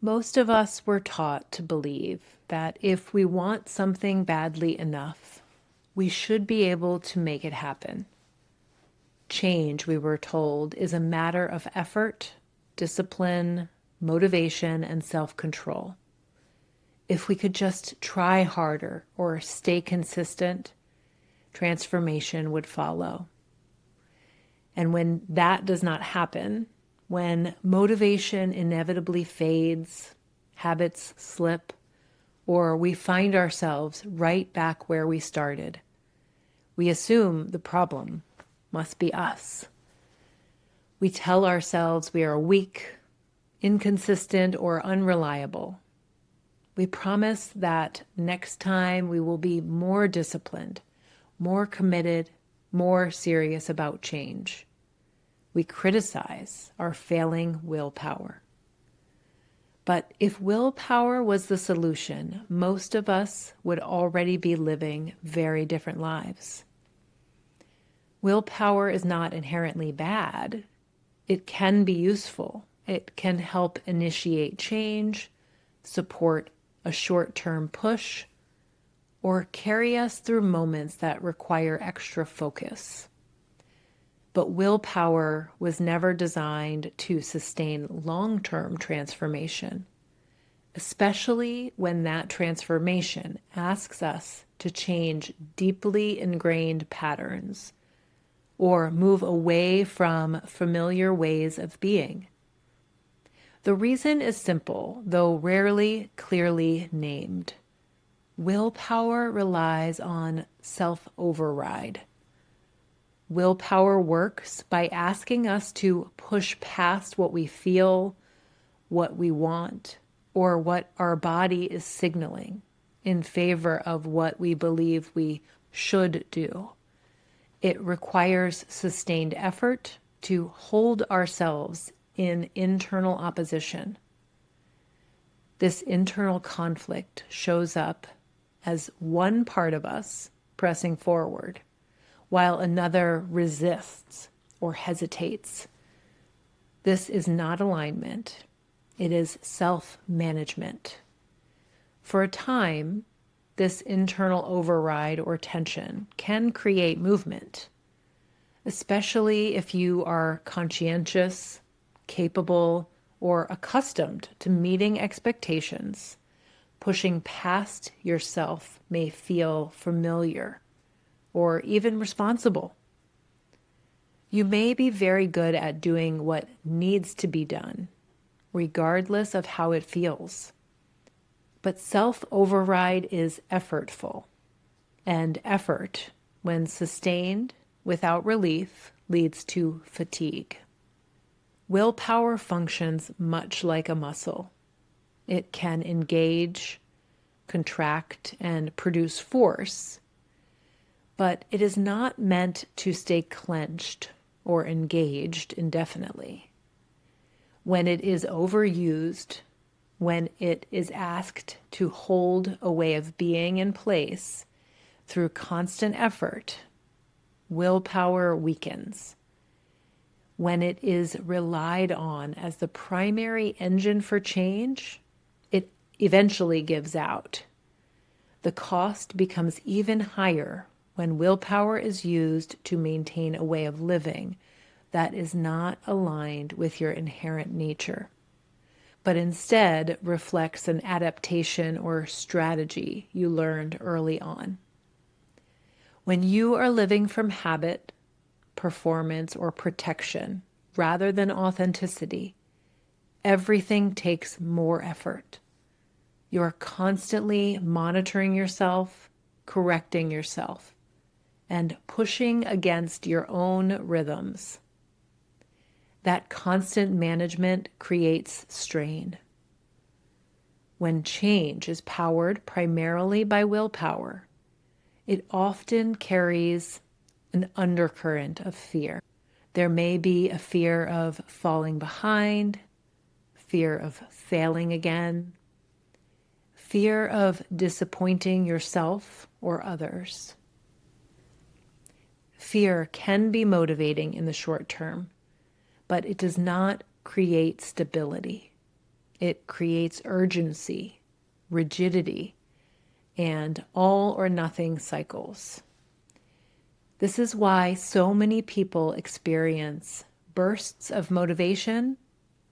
Most of us were taught to believe that if we want something badly enough, we should be able to make it happen. Change, we were told, is a matter of effort, discipline, motivation, and self-control. If we could just try harder or stay consistent, transformation would follow. And when that does not happen, when motivation inevitably fades, habits slip, or we find ourselves right back where we started, we assume the problem must be us. We tell ourselves we are weak, inconsistent, or unreliable. We promise that next time we will be more disciplined, more committed, more serious about change. We criticize our failing willpower. But if willpower was the solution, most of us would already be living very different lives. Willpower is not inherently bad. It can be useful. It can help initiate change, support a short-term push, or carry us through moments that require extra focus. But willpower was never designed to sustain long-term transformation, especially when that transformation asks us to change deeply ingrained patterns or move away from familiar ways of being. The reason is simple, though rarely clearly named. Willpower relies on self-override. Willpower works by asking us to push past what we feel, what we want, or what our body is signaling in favor of what we believe we should do. It requires sustained effort to hold ourselves in internal opposition. This internal conflict shows up as one part of us pressing forward, while another resists or hesitates. This is not alignment. It is self-management. For a time, this internal override or tension can create movement, especially if you are conscientious, capable, or accustomed to meeting expectations. Pushing past yourself may feel familiar or even responsible. You may be very good at doing what needs to be done, regardless of how it feels. But self-override is effortful, and effort, when sustained without relief, leads to fatigue. Willpower functions much like a muscle. It can engage, contract, and produce force, but it is not meant to stay clenched or engaged indefinitely. When it is overused, when it is asked to hold a way of being in place through constant effort, willpower weakens. When it is relied on as the primary engine for change, it eventually gives out. The cost becomes even higher when willpower is used to maintain a way of living that is not aligned with your inherent nature, but instead reflects an adaptation or strategy you learned early on. When you are living from habit, performance, or protection rather than authenticity, everything takes more effort. You're constantly monitoring yourself, correcting yourself, and pushing against your own rhythms. That constant management creates strain. When change is powered primarily by willpower, it often carries an undercurrent of fear. There may be a fear of falling behind, fear of failing again, fear of disappointing yourself or others. Fear can be motivating in the short term, but it does not create stability. It creates urgency, rigidity, and all or nothing cycles. This is why so many people experience bursts of motivation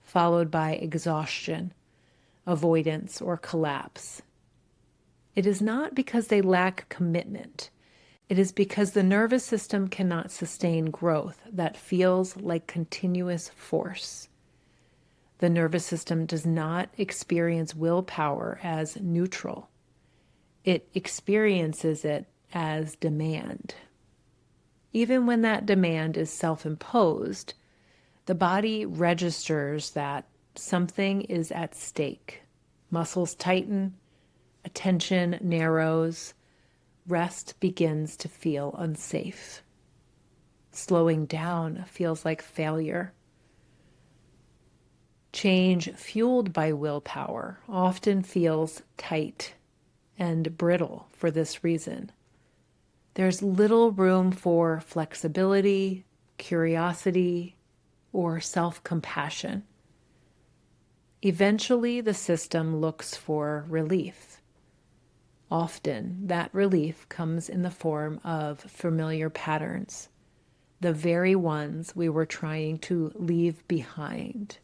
followed by exhaustion, avoidance, or collapse. It is not because they lack commitment. It is because the nervous system cannot sustain growth that feels like continuous force. The nervous system does not experience willpower as neutral. It experiences it as demand. Even when that demand is self-imposed, the body registers that something is at stake. Muscles tighten, attention narrows, rest begins to feel unsafe. Slowing down feels like failure. Change fueled by willpower often feels tight and brittle for this reason. There's little room for flexibility, curiosity, or self-compassion. Eventually, the system looks for relief. Often, that relief comes in the form of familiar patterns, the very ones we were trying to leave behind.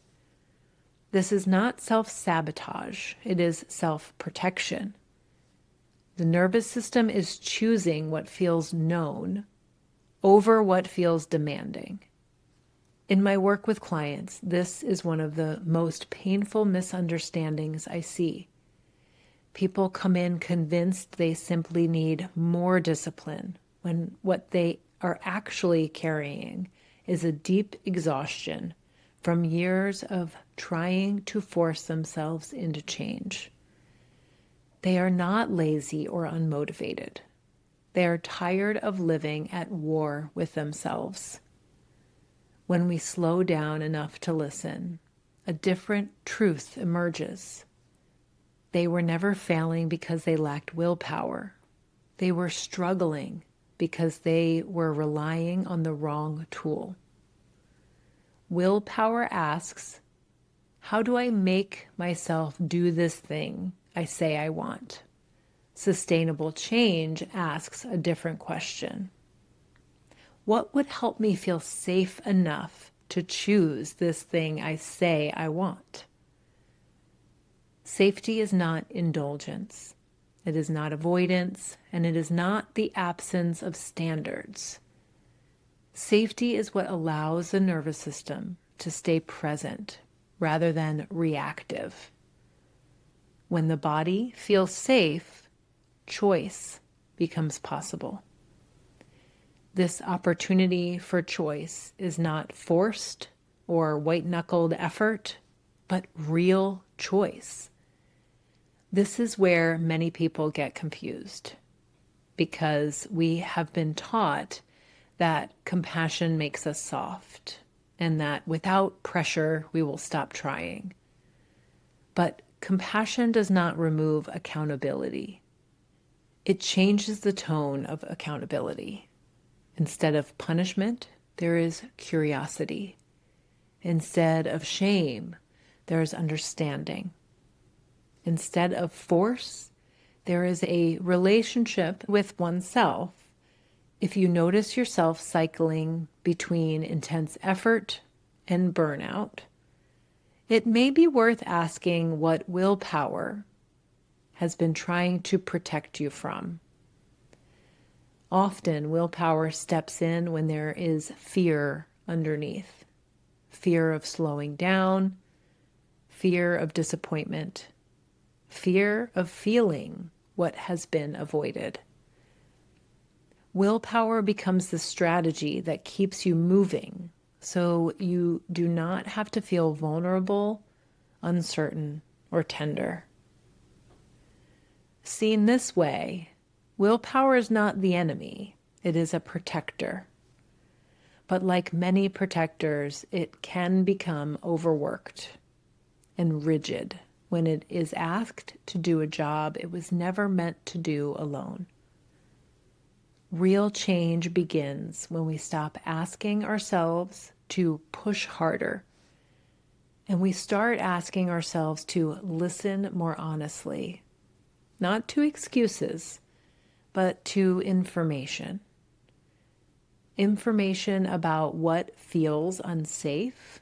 This is not self-sabotage, it is self-protection. The nervous system is choosing what feels known over what feels demanding. In my work with clients, this is one of the most painful misunderstandings I see. People come in convinced they simply need more discipline, when what they are actually carrying is a deep exhaustion from years of trying to force themselves into change. They are not lazy or unmotivated. They are tired of living at war with themselves. When we slow down enough to listen, a different truth emerges. They were never failing because they lacked willpower. They were struggling because they were relying on the wrong tool. Willpower asks, how do I make myself do this thing I say I want? Sustainable change asks a different question. What would help me feel safe enough to choose this thing I say I want? Safety is not indulgence. It is not avoidance, and it is not the absence of standards. Safety is what allows the nervous system to stay present rather than reactive. When the body feels safe, choice becomes possible. This opportunity for choice is not forced or white-knuckled effort, but real choice. This is where many people get confused, because we have been taught that compassion makes us soft, and that without pressure we will stop trying. But compassion does not remove accountability. It changes the tone of accountability. Instead of punishment, there is curiosity. Instead of shame, there is understanding. Instead of force, there is a relationship with oneself. If you notice yourself cycling between intense effort and burnout, it may be worth asking what willpower has been trying to protect you from. Often, willpower steps in when there is fear underneath. Fear of slowing down, fear of disappointment, fear of feeling what has been avoided. Willpower becomes the strategy that keeps you moving, so you do not have to feel vulnerable, uncertain, or tender. Seen this way, willpower is not the enemy, it is a protector. But like many protectors, it can become overworked and rigid when it is asked to do a job it was never meant to do alone. Real change begins when we stop asking ourselves to push harder And we start asking ourselves to listen more honestly, not to excuses, but to information. Information about what feels unsafe,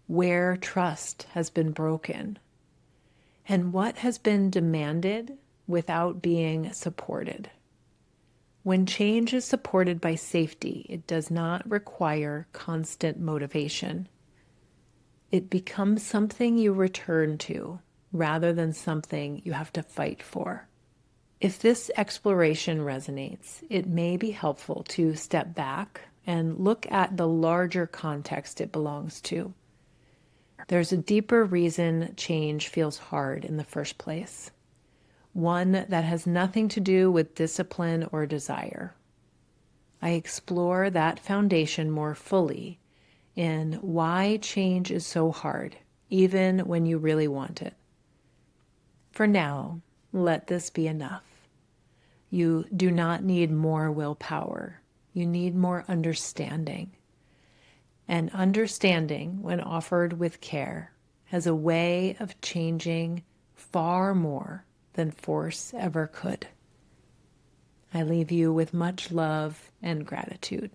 where trust has been broken, and what has been demanded without being supported. When change is supported by safety, it does not require constant motivation. It becomes something you return to rather than something you have to fight for. If this exploration resonates, it may be helpful to step back and look at the larger context it belongs to. There's a deeper reason change feels hard in the first place, one that has nothing to do with discipline or desire. I explore that foundation more fully in why change is so hard, even when you really want it. For now, let this be enough. You do not need more willpower. You need more understanding. And understanding, when offered with care, has a way of changing far more than force ever could. I leave you with much love and gratitude.